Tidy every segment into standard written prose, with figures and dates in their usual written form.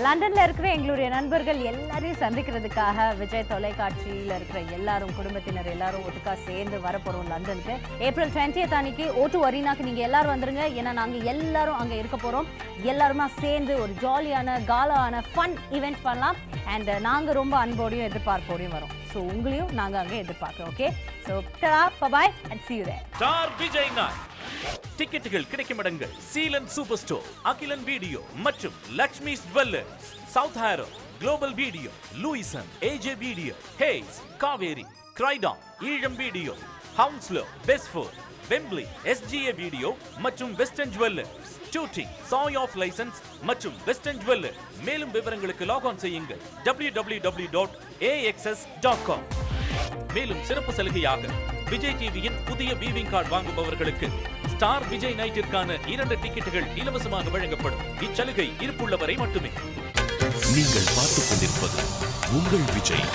லண்டன்ல இருக்கிற எங்களுடைய நண்பர்கள் எல்லாரையும் சந்திக்கிறதுக்காக விஜய் தொலைக்காட்சியில் இருக்கிற எல்லாரும் குடும்பத்தினர் எல்லாரும் ஒட்டுக்கா சேர்ந்து வரப்போறோம் லண்டனுக்கு. ஏப்ரல் 20th அன்னைக்கு O2 அரினாக்கு நீங்க எல்லாரும் வந்துருங்க. ஏன்னா நாங்க எல்லாரும் அங்க இருக்க போறோம். எல்லாருமா சேர்ந்து ஒரு ஜாலியான காலான ஃபன் ஈவெண்ட் பண்ணலாம். அண்ட் நாங்க ரொம்ப அன்போடையும் எதிர்பார்ப்போடையும் வரோம். ஸோ உங்களையும் நாங்க அங்க எதிர்பார்க்கிறோம். Okay, so bye and see you there. Star Vijay நாய் டிக்கெட்டுகள் கிடைக்கும் இடங்கள் Seelan super store, Akilan video மற்றும் Lakshmi jewellers, South Harrow, global video, Lewisham, AJ video, Hayes, Kaveri, Croydon, Eelam video, Hounslow, பெஸ்ஃபோர், வெம்ப்லி, SGA வீடியோ மற்றும் வெஸ்டர்ன் ஜுவல்லர்ஸ், டூட்டி, சாய் ஆஃப் லைசன்ஸ் மற்றும் வெஸ்டர்ன் ஜுவல்லர். மேலும் விவரங்களுக்கு லாக் ஆன் செய்யுங்கள் www.axs.com. மேலும் சிறப்பு சலுகையாக விஜய் டிவியின் புதிய வீவிங் கார்டு வாங்குபவர்களுக்கு ஸ்டார் விஜய் நைட்டிற்கான 2 டிக்கெட்டுகள் இலவசமாக வழங்கப்படும். இச்சலுகை இருப்புள்ளவரை மட்டுமே. நீங்கள் பார்த்துக் கொண்டிருப்பது உங்கள் விஜய்.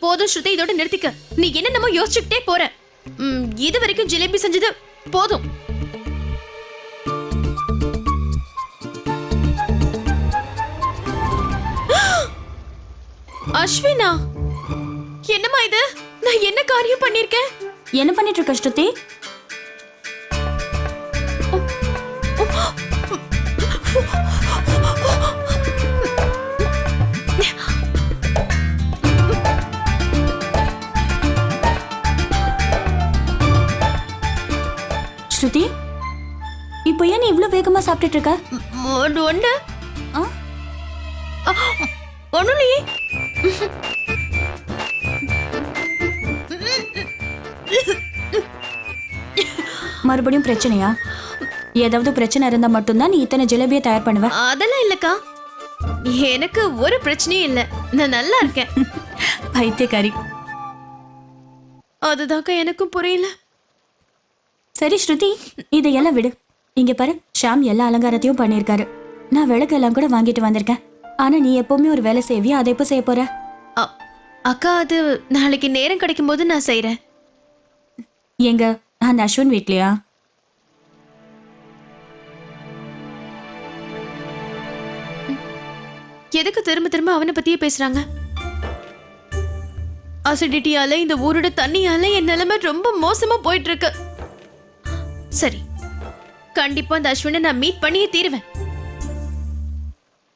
போதும் ஸ்ருதி, இதோட நிறுத்திக்க. நீ என்னென்னமோ யோசிச்சுக்கிட்டே போற. இது வரைக்கும் ஜிலேபி செஞ்சது போதும். அஸ்வினா, என்னம்மா இது? நான் என்ன காரியம் பண்ணிருக்கேன்? என்ன பண்ணிட்டு இருக்க ஸ்ருதி? ஸ்ருதி, இப்போ ஏன் நீ இவ்ளோ வேகமா சாப்பிட்டுட்டு இருக்க? ஒண்ணு ஒண்ணுலையே. மறுபடியும் பிரச்சனையா? ஏதாவது பிரச்சனை இருந்தா மட்டும்தான் நீ இத்தனை ஜிலேபியை தயார் பண்ணுவ? அதெல்லாம் இல்லக்கா, எனக்கு ஒரு பிரச்சனையும் இல்ல. நான் நல்லா இருக்கேன். பைத்தியக்காரி. அதுதாக்கா எனக்கும் புரியல. சரி ஸ்ருதி, இதையெல்லாம் விடு. இங்க பாரு, ஷாம் எல்லா அலங்காரத்தையும் பண்ணிருக்காரு. நான் விளக்கெல்லாம் கூட வாங்கிட்டு வந்திருக்கேன். ஆனா நீ எப்பவுமே ஒரு வேலை செய்வியா, அதை எப்ப செய்ய போற? அக்கா, அது நாளைக்கு நேரம் கிடைக்கும் போது நான் செய்யறேன். எங்க அந்த அஸ்வின் வீட்லயா? எதுக்கு திரும்ப திரும்ப அவனை பத்தியே பேசுறாங்க? அசிடிட்டியால இந்த ஊரோட தண்ணியால என் நிலைமை ரொம்ப மோசமா போயிட்டு இருக்கு. சரி, கண்டிப்பா அந்த அஸ்வினை நான் மீட் பண்ணியே தீருவேன்.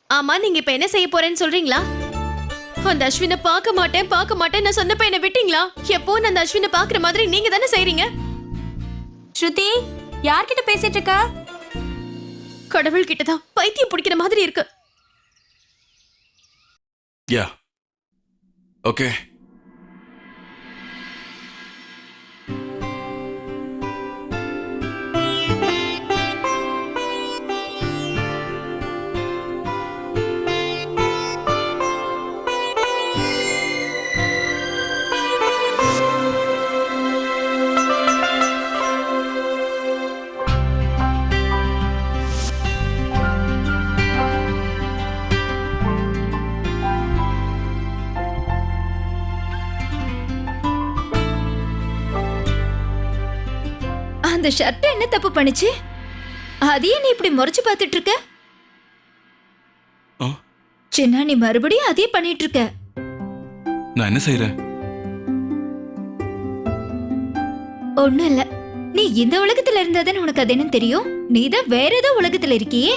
ஆமா, நீங்க இப்ப என்ன செய்ய போறேன்னு சொல்றீங்களா? அந்த அஸ்வினை பார்க்க மாட்டேன் நான் சொன்னப்ப என்ன விட்டீங்களா? எப்போ அந்த அஸ்வினை பாக்குற மாதிரி நீங்க தானே செய்றீங்க. ஸ்ருதி, யார்கிட்ட பேசிட்டு இருக்க? கடவுள் கிட்டதான். பைத்தியம் பிடிக்கிற மாதிரி இருக்கு. Yeah okay. அந்த ஷர்ட் என்ன தப்பு பண்ணுச்சு? அதையே நீ இப்படி முறைச்சு பார்த்துட்டு இருக்க? சின்ன, நீ மறுபடியும் அதே பண்ணிட்டு இருக்க. நான் என்ன செய்யறேன்? ஒண்ணும் இல்ல. நீ இந்த உலகத்துல இருந்தாதானே உனக்கு அது என்ன தெரியும். நீ தான் வேற ஏதோ உலகத்துல இருக்கியே.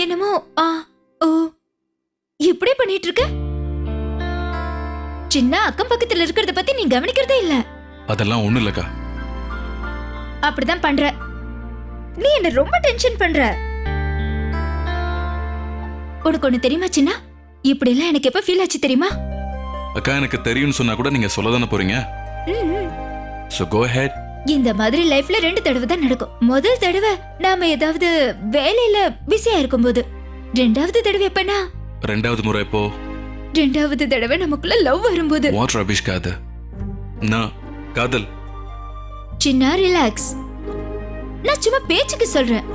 என்னமோ ஓ இப்படி பண்ணிட்டு இருக்க. சின்ன, அக்கம் பக்கத்துல இருக்கிறத பத்தி நீ கவனிக்கிறதே இல்ல. அதெல்லாம் ஒண்ணு இல்லக்கா. அப்படிதான் பண்ற. நீ என்ன ரொம்ப டென்ஷன் பண்ற. உனக்கு ஒண்ணு தெரியுமா சின்ன? இப்படி எல்லாம் எனக்கு எப்ப ஃபீல் ஆச்சு தெரியுமா? அக்கா, எனக்கு தெரியும்னு சொன்னா கூட நீங்க சொல்லதானே போறீங்க. So go ahead. இந்த மாதிரி லைஃப்ல 2 தடவை தான் நடக்கும். முதல் தடவை நாம ஏதாவது வேலையில பிஸியா இருக்கும்போது. 2வது தடவை எப்பனா? 2வது முறை எப்போ? 2வது தடவை நமக்குள்ள லவ் வரும்போது. வாட் ரபிஷ் காது. நான் காதல். சின்ன, ரிலாக்ஸ். நான் சும்மா பேச்சுக்கு சொல்றேன்.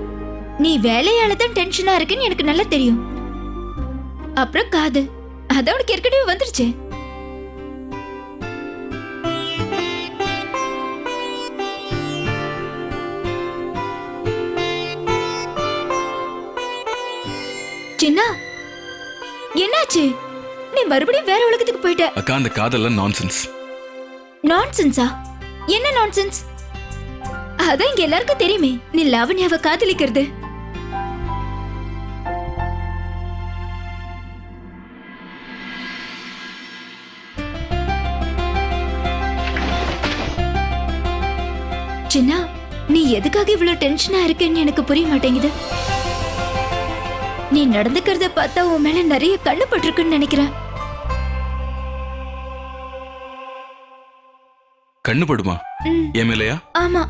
நீ வேலையால தான் டென்ஷனா இருக்குன்னு எனக்கு நல்லா தெரியும். அப்புறம் காதல், அத உனக்கு ஏற்கனவே வந்துருச்சு. சின்னா என்னாச்சு? நீ மறுபடியும் வேற உலகத்துக்கு போயிட்ட. அக்கா அந்த காதெல்லாம் நான்சென்ஸ். நான்சென்ஸா? என்ன நான்சென்ஸ்? அதான் இங்க எல்லாருக்கும் தெரியுமே, நீ லாவண்யாவை காதலிக்கிறது. சின்னா, நீ எதுக்காக இவ்வளவு டென்ஷனா இருக்கேன்னு எனக்கு புரிய மாட்டேங்குது. நீ நடந்துக்கிறத பார்த்தா உன் மேல நிறைய கண்ணு பட்டிருக்குன்னு நினைக்கிறேன். கண்ணு படுமா? ம். என் மேலையா? ஆமா,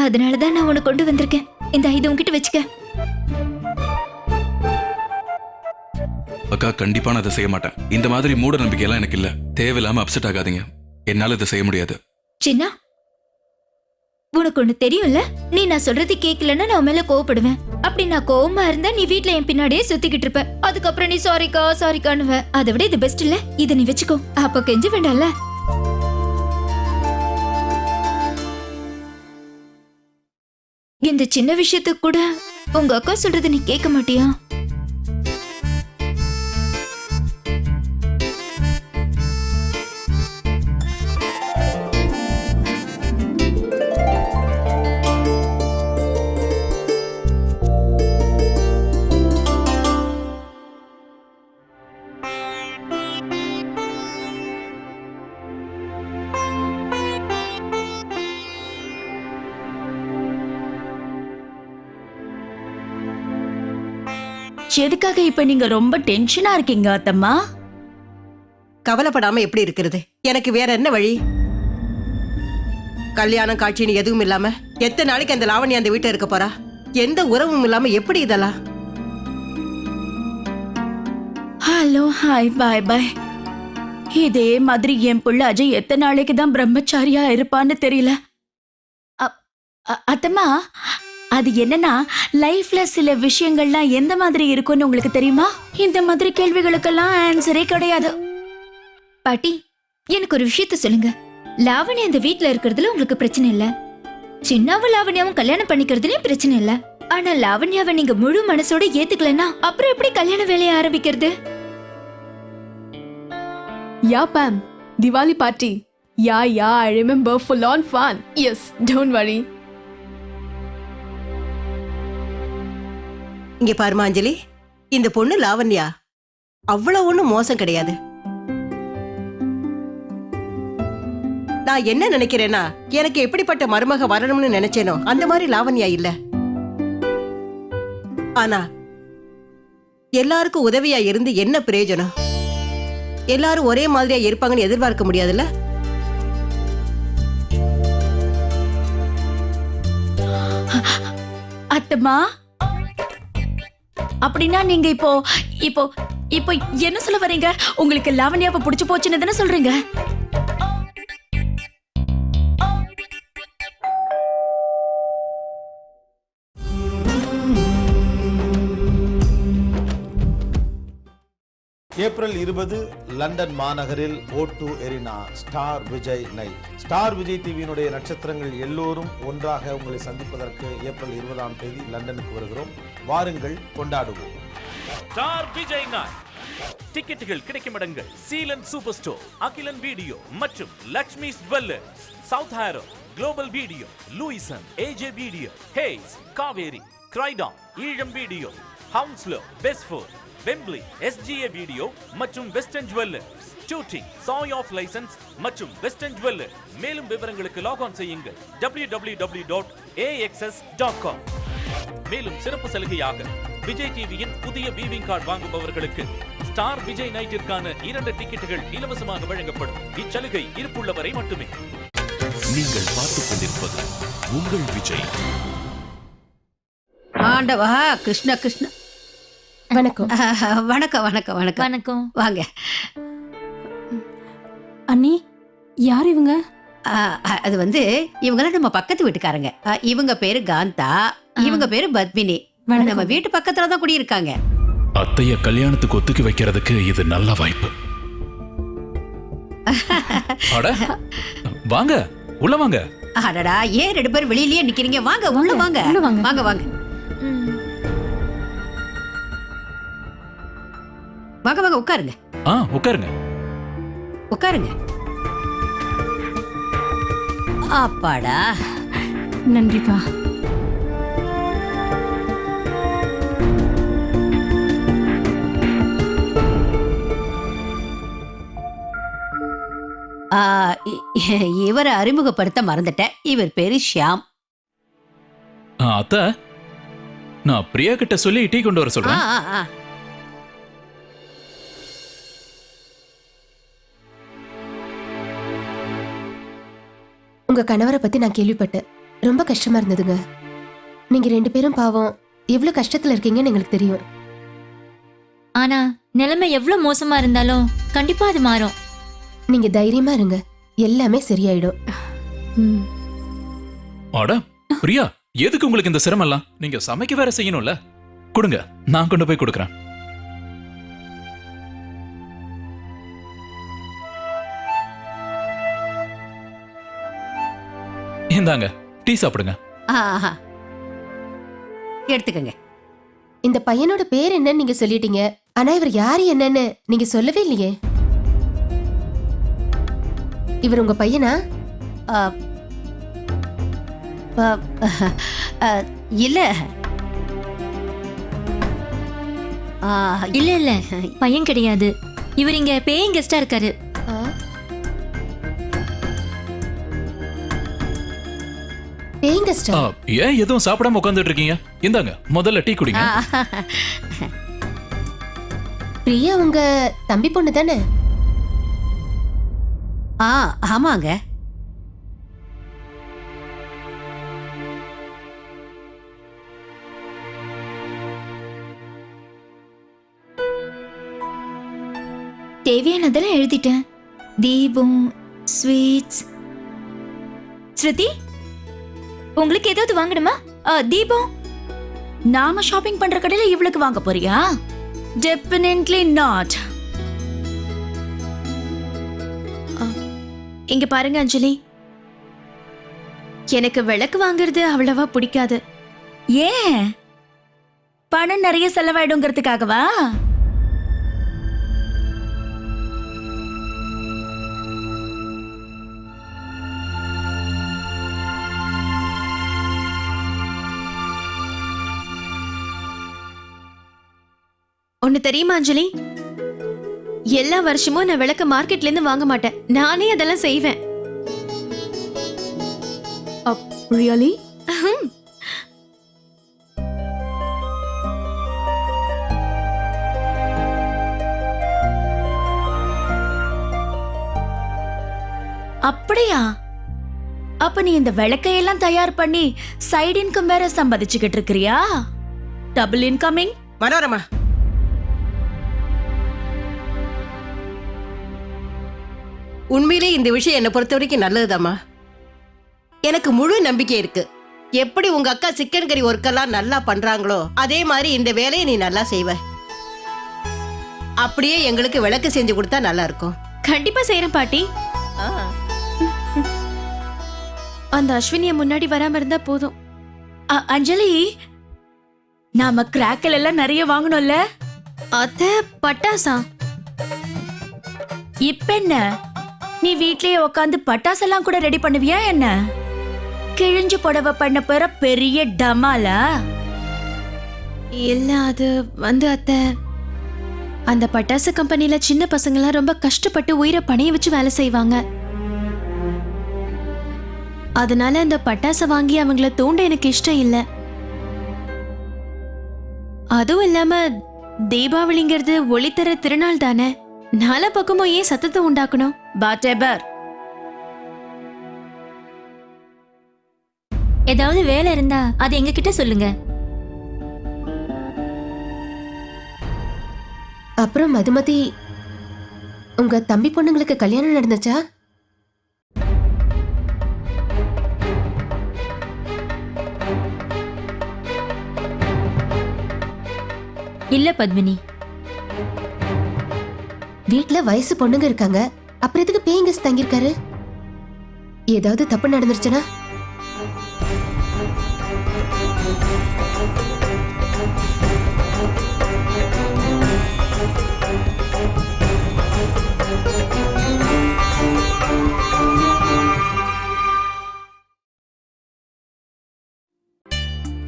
அதனாலதான் நான் உன்னை கொண்டு வந்திருக்கேன். இந்த இது உன்கிட்ட வச்சுக்க. அக்கா கண்டிப்பா நான் அதை செய்ய மாட்டேன். இந்த மாதிரி மூட நம்பிக்கையெல்லாம் எனக்கு இல்ல. தேவையில்லாம அப்செட் ஆகாதீங்க. என்னால இதை செய்ய முடியாது. சின்னா, உனக்கு ஒண்ணு தெரியும்ல, நீ நான் சொல்றது கேட்கலன்னா நான் உன் மேல கோவப்படுவேன். அப்படி நான் கோவமா இருந்தா நீ வீட்ல என் பின்னாடியே சுத்திக்கிட்டு இருப்ப. அதுக்கப்புறம் நீ சாரிக்கா சாரிக்கானுவ. அதை விட இது பெஸ்ட் இல்ல? இதை நீ வச்சுக்கோ. அப்ப கெஞ்ச வேண்டாம்ல. இந்த சின்ன விஷயத்துக்கு கூட உங்க அக்கா சொல்றது நீ கேட்க மாட்டியா? எதுக்காக இப்ப நீங்க ரொம்ப டென்ஷனா இருக்கீங்க அத்தம்மா? கவலைப்படாம எப்படி இருக்கிறது? எனக்கு வேற என்ன வழி? கல்யாணம் காட்சின்னு எதுவும் இல்லாம எத்தனை நாளைக்கு அந்த லாவண்யா அந்த வீட்டுல இருக்க போறா? எந்த உறவும் இல்லாம எப்படி இதெல்லாம்? ஹலோ, ஹாய், பாய் பாய். இதே மாதிரி என் புள்ள அஜய் எத்தனை நாளைக்கு தான் பிரம்மச்சாரியா இருப்பான்னு தெரியல. அத்தம்மா, அது என்னன்னா, லைஃப்ல சில விஷயங்கள்லாம் எந்த மாதிரி இருக்கும்னு உங்களுக்கு தெரியுமா? இந்த மாதிரி கேள்விகளுக்கெல்லாம் ஆன்சரே கிடையாது. பாட்டி, எனக்கு ஒரு விஷயத்த சொல்லுங்க. லாவண்யா இந்த வீட்ல இருக்கிறதுல உங்களுக்கு பிரச்சனை இல்ல. சின்னாவும் லாவண்யாவும் கல்யாணம் பண்ணிக்கிறதுலயும் பிரச்சனை இல்ல. ஆனா லாவண்யாவை நீங்க முழு மனசோட ஏத்துக்கலன்னா அப்புறம் எப்படி கல்யாண வேலையை ஆரம்பிக்கிறது? Yeah, Pam. Diwali party. Yeah, I remember. Full on fun. Yes, don't worry. இங்க பாருமா அஞ்சலி, இந்த பொண்ணு லாவண்யா அவ்வளவு ஒண்ணும் மோசம் கிடையாது. நான் என்ன நினைக்கிறேன்னா, எனக்கு எப்படிப்பட்ட மருமக வரணும்னு நினைச்சேனோ அந்த மாதிரி லாவண்யா இல்ல. ஆனா எல்லாருக்கும் உதவியா இருந்து என்ன பிரயோஜனம்? எல்லாரும் ஒரே மாதிரியா இருப்பாங்கன்னு எதிர்பார்க்க முடியாதுல்ல. அத்தம்மா, அப்படின்னா நீங்க இப்போ இப்போ இப்போ என்ன சொல்ல வரீங்க? உங்களுக்கு லாவண்யாவை பிடிச்சு போச்சுன்னு தானே சொல்றீங்க? ஏப்ரல் 20 லண்டன் மாநகரில் O2 arena Star Vijay night. Star Vijay டிவியினுடைய நட்சத்திரங்கள் எல்லோரும் ஒன்றாக உங்களை சந்திப்பதற்கு ஏப்ரல் 20ஆம் தேதி லண்டனுக்கு வருகிறோம். வாருங்கள், கொண்டாடுவோம். ஸ்டார் விஜய் நாய் டிக்கெட்டுகள் கிடைக்கும் இடங்கள் Seelan super store, Akilan video மற்றும் Lakshmi jewellers, South Harrow, global video, Lewisham, AJ video, Hayes, Kaveri, Croydon, Eelam video, Hounslow, பெஸ்ட்ஃபோர்ட், வெம்ப்லி, SGA வீடியோ மற்றும் வெஸ்டர்ன் ஜுவல்லர்ஸ், ஷூட்டிங், சாய் ஆஃப் லைசன்ஸ் மற்றும் வெஸ்டர்ன் ஜுவல்லர். மேலும் விவரங்களுக்கு லாக் ஆன் செய்யுங்கள் www.axs.com. மேலும் சிறப்பு சலுகையாக விஜய் டிவியின் புதிய வீவிங் கார்டு வாங்குபவர்களுக்கு ஸ்டார் விஜய் நைட்டிற்கான 2 டிக்கெட்டுகள் இலவசமாக வழங்கப்படும். இச்சலுகை இருப்புள்ளவரை மட்டுமே. நீங்கள் பார்த்துக் கொண்டிருப்பது உங்கள் விஜய். ஆண்டவா கிருஷ்ண கிருஷ்ண. வணக்கம். வணக்கம் வணக்கம் வணக்கம் வணக்கம். வாங்க. அண்ணி, யார் இவங்க? அது வந்து இவங்கெல்லாம் நம்ம பக்கத்து வீட்டுக்காரங்க. இவங்க பேரு காந்தா, இவங்க பேரு பத்மினி. நம்ம வீட்டு பக்கத்துல தான் குடியிருக்காங்க. அத்தைய கல்யாணத்துக்கு ஒத்துக்கி வைக்கிறதுக்கு இது நல்ல வாய்ப்பு. அட வாங்க, உள்ள வாங்க. அடடா, ஏன் 2 பேர் வெளியிலயே நிக்கிறீங்க? வாங்க, உள்ள வாங்க. வாங்க வாங்க. வாங்க வாங்க உட்காருங்க உட்காருங்க. உட்காருங்க. அப்பாடா. நன்றிப்பா. இவரை அறிமுகப்படுத்த மறந்துட்டேன். இவர் பேரு ஷியாம். அத்தை, நான் பிரியா கிட்ட சொல்லி டீ கொண்டு வர சொல்றேன். உங்க கணவரை பத்தி நான் கேள்விப்பட்டேன். ரொம்ப கஷ்டமா இருந்ததுங்க. நீங்க 2 பேரும் பாவம் எவ்வளவு கஷ்டத்துல இருக்கீங்கன்னு எங்களுக்கு தெரியும். ஆனா நிலைமை எவ்வளவு மோசமா இருந்தாலும் கண்டிப்பா அது மாறும். நீங்க தைரியமா இருங்க, எல்லாமே சரியாயிடும். அட பிரியா, எதுக்கு உங்களுக்கு இந்த சிரமம் எல்லாம்? நீங்க சமைக்க வேற செய்யணும்ல. கொடுங்க, நான் கொண்டு போய் கொடுக்கறேன். இந்தாங்க, டீ சாப்பிடுங்க. எடுத்துக்கங்க. இந்த பையனோட பேர் என்னன்னு நீங்க சொல்லிட்டீங்க, ஆனா இவர் யாரு என்னன்னு நீங்க சொல்லவே இல்லையே. இவர் உங்க பையனா? இல்ல இல்ல இல்ல, பையன் கிடையாது. இவர் இங்க பேயிங் கெஸ்டா இருக்காரு. பேயிங் கெஸ்டா? ஏன் எதுவும் சாப்பிடாம உட்கார்ந்துட்டு இருக்கீங்க? இந்தாங்க, முதல்ல டீ குடிங்க. பிரியா உங்க தம்பி பொண்ணு தானே? ஆமாங்க. தேவையானதெல்லாம் எழுதிட்டேன். தீபம், ஸ்வீட்ஸ். ஸ்ருதி, உங்களுக்கு ஏதாவது வாங்கணுமா? தீபம், நாம ஷாப்பிங் பண்ற கடையில இவளுக்கு வாங்க போறியா? Definitely not. இங்க பாருங்க அஞ்சலி, எனக்கு விளக்கு வாங்குறது அவ்வளவா பிடிக்காது. ஏன்? பணம் நிறைய செலவாயிடுங்கிறதுக்காகவா? ஒன்னு தெரியுமா அஞ்சலி, எல்லா வருஷமும் நான் விளக்க மார்க்கெட்ல இருந்து வாங்க மாட்டேன். நானே அதெல்லாம் செய்வேன். ரியலி? அப்படியா? அப்ப நீ இந்த விளக்கையெல்லாம் தயார் பண்ணி சைடு இன்கம் வேற சம்பாதிச்சுக்கிட்டு இருக்கிறியா? Double incoming. மனோரமா, உண்மையிலே இந்த விஷயம் என்னை பொறுத்த வரைக்கும் நல்லதுதாம்மா. எனக்கு முழு நம்பிக்கை இருக்கு. எப்படி உங்க அக்கா சிக்கன் கறி ஒர்க்கெல்லாம் நல்லா பண்றாங்களோ அதே மாதிரி இந்த வேலையை நீ நல்லா செய்வ. அப்படியே எங்களுக்கு விளக்கு செஞ்சு கொடுத்தா நல்லா இருக்கும். கண்டிப்பா செய்யறேன் பாட்டி. அந்த அஸ்வினிய முன்னாடி வராம இருந்தா போதும். அஞ்சலி, நாம கிராக்கல் எல்லாம் நிறைய வாங்கணும்ல? அத்த பட்டாசா? இப்ப என்ன, நீ வீட்லயே உட்காந்து பட்டாசெல்லாம் கூட ரெடி பண்ணுவியா என்ன? கிழிஞ்சு புடவை பண்ண போற பெரிய டமாலா? இல்ல, அது வந்து அத்த, அந்த பட்டாசு கம்பெனில சின்ன பசங்களாம் ரொம்ப கஷ்டப்பட்டு உயிரை பணைய வச்சு வேலை செய்வாங்க. அதனால அந்த பட்டாசை வாங்கி அவங்கள தூண்ட எனக்கு இஷ்டம் இல்ல. அதுவும் இல்லாம தீபாவளிங்கிறது ஒளித்தர திருநாள் தானே. நாலா பக்கமும் ஏன் சத்தத்தை உண்டாக்கணும்? பாட்டேபர், ஏதாவது வேலை இருந்தா அது எங்க கிட்ட சொல்லுங்க. அப்புறம் மதுமதி, உங்க தம்பி பொண்ணுங்களுக்கு கல்யாணம் நடந்துச்சா? இல்ல பத்மினி. வீட்ல வயசு பொண்ணுங்க இருக்காங்க, அப்புறம் எதுக்கு பேயிங் கெஸ்ட் தங்கியிருக்காரு? ஏதாவது தப்பு நடந்துருச்சுன்னா?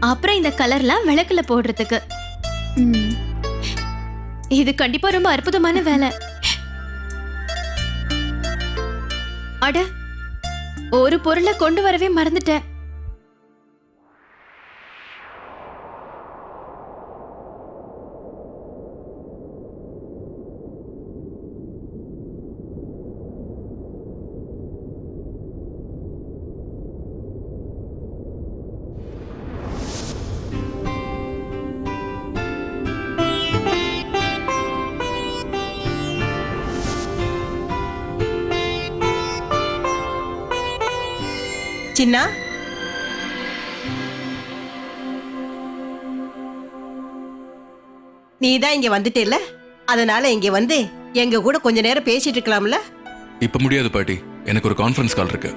அப்புறம் இந்த கலர்லாம் விளக்குல போடுறதுக்கு. ம். இது கண்டிப்பா ரொம்ப அற்புதமான வேலை. அட, ஒரு பொருளை கொண்டு வரவே மறந்துட்டேன். சின்னா, நீ தான் இங்க வந்துட்டேல்ல, அதனால இங்க வந்து எங்க கூட கொஞ்ச நேரம் பேசிட்டு இருக்கலாம்ல? இப்ப முடியாது பாட்டி, எனக்கு ஒரு கான்ஃபரன்ஸ் கால் இருக்கு.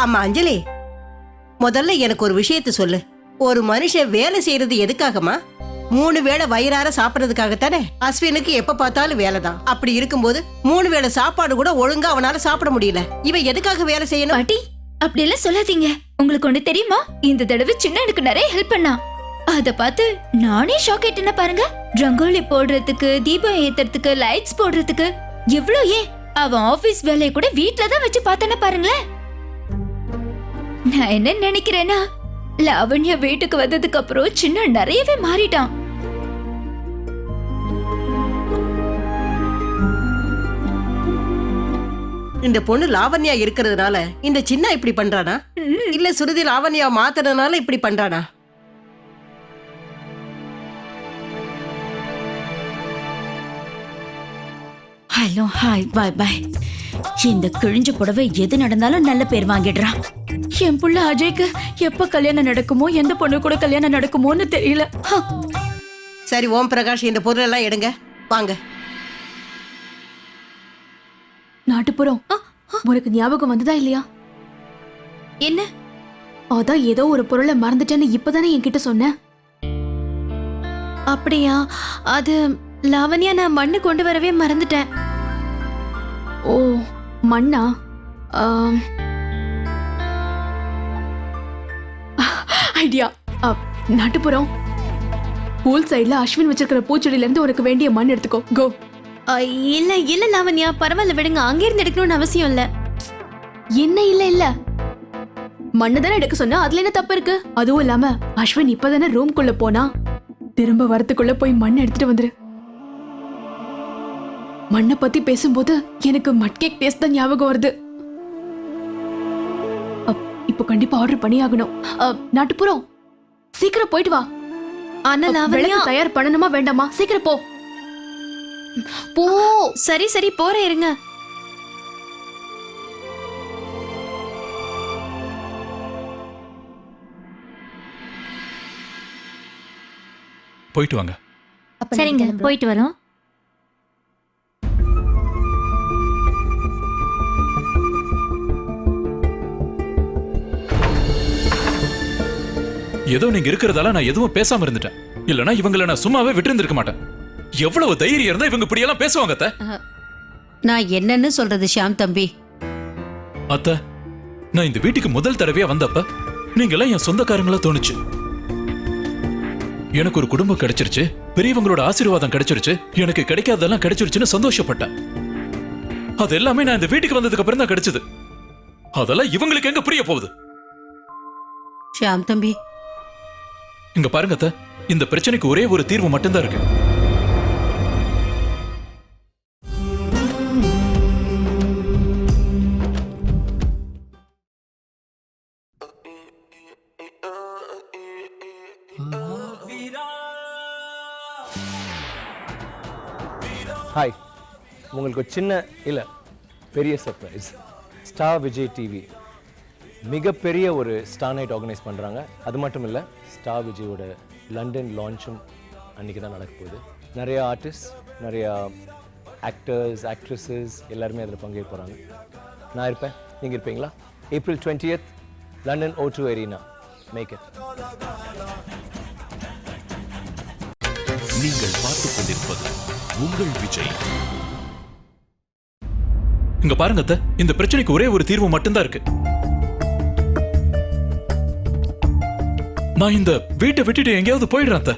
அம்மா அஞ்சலி, முதல்ல எனக்கு ஒரு விஷயத்தை சொல்லு. ஒரு மனுஷன் வேலை செய்யறது எதுக்காகமா? 3 வேளை வயிறார சாப்பிடறதுக்காகத்தானே? அஸ்வினுக்கு எப்ப பார்த்தாலும் வேலை தான். அப்படி இருக்கும்போது 3 வேளை சாப்பாடு கூட ஒழுங்கா அவனால சாப்பிட முடியல. இவன் எதுக்காக வேலை செய்யணும்? பாட்டி அப்படி எல்லாம் சொல்லாதீங்க. உங்களுக்கு ஒண்ணு தெரியுமா, இந்த தடவை சின்ன எனக்கு நிறைய ஹெல்ப் பண்ணா. அத பார்த்து நானே ஷாக் ஆயிட்டேன்னா பாருங்க. ரங்கோலி போடுறதுக்கு, தீபம் ஏத்துறதுக்கு, லைட்ஸ் போடுறதுக்கு, எவ்வளோ ஏன் அவன் ஆபீஸ் வேலையை கூட வீட்ல தான் வச்சு பார்த்தேன்னா பாருங்களேன். நான் என்ன நினைக்கிறேன்னா, லாவண்யா வீட்டுக்கு வந்ததுக்கு அப்புறம் சின்ன நிறையவே மாறிட்டான். இந்த பொண்ணு லாவண்யா இருக்கிறதுனால இந்த சின்ன இப்படி பண்றானா, இல்ல சுருதி லாவண்யா மாத்துறதுனால இப்படி பண்றானா? ஹலோ, ஹாய், பாய் பாய். இந்த கிழிஞ்ச புடவை எது நடந்தாலும் நல்ல பேர் வாங்கிடுறான். என் புள்ள அஜய்க்கு எப்ப கல்யாணம் நடக்குமோ, எந்த பொண்ணு கூட கல்யாணம் நடக்குமோன்னு தெரியல. சரி ஓம் பிரகாஷ், இந்த பொருள் எல்லாம் எடுங்க, வாங்க. நாட்டுப்புறம் உனக்கு ஞாபகம் வந்ததா இல்லையா? என்ன? அதான் ஏதோ ஒரு பொருளை மறந்துட்டேன்னு இப்பதானே என்கிட்ட சொன்ன. அப்படியா? அது லாவண்யா, நான் மண்ணு கொண்டு வரவே மறந்துட்டேன். ஓ, மண்ணா? ஐடியா. நாட்டுப்புறம் பூல் சைடுல அஸ்வின் வச்சிருக்கிற பூச்செடியில இருந்து உனக்கு வேண்டிய மண் எடுத்துக்கோ. கோ. இல்ல இல்ல லாவண்யா, பரவாயில்ல விடுங்க. அங்கே இருந்து எடுக்கணும்னு அவசியம் இல்ல. என்ன இல்ல இல்ல, மண்ணு தானே எடுக்க சொன்னா, அதுல என்ன தப்பு இருக்கு? அதுவும் இல்லாம அஸ்வின் இப்பதானே ரூம்குள்ள போனா, திரும்ப வரத்துக்குள்ள போய் மண் எடுத்துட்டு வந்துரு. மண்ணை பத்தி பேசும்போது எனக்கு மட்கேக் டேஸ்ட் தான் ஞாபகம் வருது. இப்போ கண்டிப்பா ஆர்டர் பண்ணி ஆகணும். நாட்டுப்புறம் சீக்கிரம் போயிட்டு வா. ஆனா லாவண்யா, தயார் பண்ணணுமா வேண்டாமா? சீக்கிரம் போ போ. சரி சரி போறேன், இருங்க. போயிட்டு வாங்க. சரிங்க, போயிட்டு வரோம். ஏதோ நீங்க இருக்கிறதால நான் எதுவும் பேசாம இருந்துட்டேன். இல்லனா இவங்கள நான் சும்மாவே விட்டு இருந்திருக்க மாட்டேன். எவ்வளவு தைரியம் இருந்தா இவங்க இப்படி எல்லாம் பேசுவாங்க அத்தை? நான் என்னன்னு சொல்றது ஷாம் தம்பி? அத்தை, நான் இந்த வீட்டுக்கு முதல் தடவையா வந்தப்ப நீங்க எல்லாம் என் சொந்தக்காரங்களா தோணுச்சு. எனக்கு ஒரு குடும்பம் கிடைச்சிருச்சு, பெரியவங்களோட ஆசீர்வாதம் கிடைச்சிருச்சு, எனக்கு கிடைக்காததெல்லாம் கிடைச்சிருச்சுன்னு சந்தோஷப்பட்டேன். அது எல்லாமே நான் இந்த வீட்டுக்கு வந்ததுக்கு அப்புறம் தான் கிடைச்சது. அதெல்லாம் இவங்களுக்கு எங்க புரிய போகுது? ஷாம் தம்பி, இங்க பாருங்க அத்தை, இந்த பிரச்சனைக்கு ஒரே ஒரு தீர்வு மட்டும்தான் இருக்கு. ஹாய், உங்களுக்கு ஒரு சின்ன இல்லை பெரிய சர்ப்ரைஸ். ஸ்டார் விஜய் டிவி மிகப்பெரிய ஒரு ஸ்டார் நைட் ஆர்கனைஸ் பண்ணுறாங்க. அது மட்டும் இல்லை, ஸ்டார் விஜயோட லண்டன் லான்ச்சும் அன்றைக்கி தான் நடக்க போகுது. நிறைய ஆர்டிஸ்ட், நிறையா ஆக்டர்ஸ், ஆக்ட்ரஸஸ் எல்லாருமே அதில் பங்கேற்க போகிறாங்க. நான் இருப்பேன், நீங்கள் இருப்பீங்களா? April 20th, London O2 Arena. Make it. நீங்கள் பார்த்துக் கொண்டிருப்பது உங்கள் விஜய். இங்க பாருங்க அத்தை, இந்த பிரச்சனைக்கு ஒரே ஒரு தீர்வு மட்டும்தான் இருக்கு. நான் இந்த வீட்டை விட்டுட்டு எங்கேயாவது போயிடுறேன் அத்தை.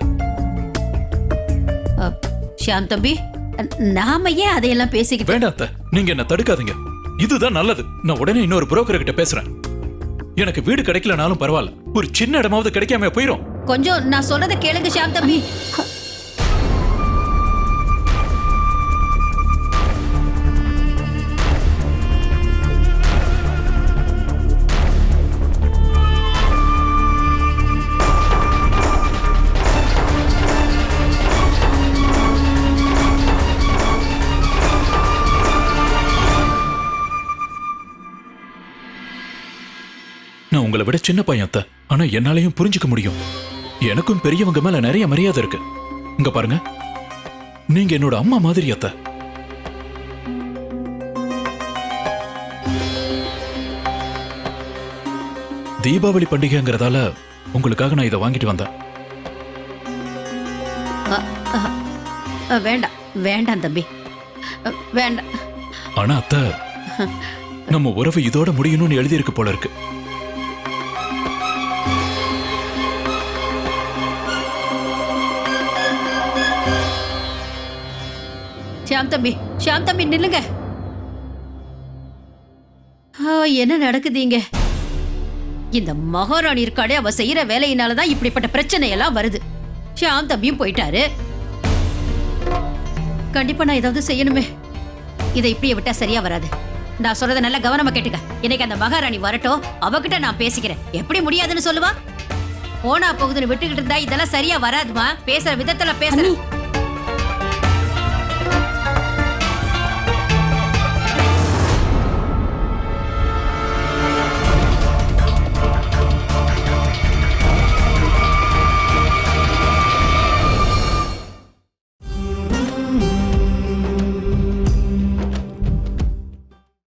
ஷியாம் தம்பி, நாம ஏன் அதையெல்லாம் பேசிக்கிட்டு? வேண்டாம் அத்தை, நீங்க என்ன தடுக்காதீங்க. இதுதான் நல்லது. நான் உடனே இன்னொரு புரோக்கர் கிட்ட பேசுறேன். எனக்கு வீடு கிடைக்கலனாலும் பரவாயில்ல, ஒரு சின்ன இடமாவது கிடைக்காம போயிரும். கொஞ்சம் நான் சொல்றதை கேளுங்க ஷியாம் தம்பி. நான் உங்களை விட சின்ன பையன் அத்தை, ஆனா என்னாலையும் புரிஞ்சுக்க முடியும். எனக்கும் பெரியவங்க மேல நிறைய மரியாதை இருக்கு. இங்க பாருங்க, நீங்க என்னோட அம்மா மாதிரி அத்தை. தீபாவளி பண்டிகைங்கிறதால உங்களுக்காக நான் இதை வாங்கிட்டு வந்தேன். வேண்டாம் வேண்டாம் தம்பி, வேண்டாம். ஆனா அத்தை, நம்ம உறவு இதோட முடியணும்னு எழுதியிருக்கு போல இருக்கு. ஷியாம் தம்பி நில்லுங்க. என்ன நடக்குதுங்க? இந்த மகாராணி இருக்காடே, அவ செய்யற வேலையினாலதான் இப்படிப்பட்ட பிரச்சனை எல்லாம் வருது. ஷியாம் தம்பியும் போயிட்டாரு. கண்டிப்பா நான் ஏதாவது செய்யணுமே. இதை இப்படியே விட்டா சரியா வராது. நான் சொல்றத நல்லா கவனமா கேட்டுக்க. இன்னைக்கு அந்த மகாராணி வரட்டும், அவகிட்ட நான் பேசிக்கிறேன். எப்படி முடியாதுன்னு சொல்லுவா? போனா போகுதுன்னு விட்டுக்கிட்டு இருந்தா இதெல்லாம் சரியா வராதுமா. பேசுற விதத்துல பேசுற.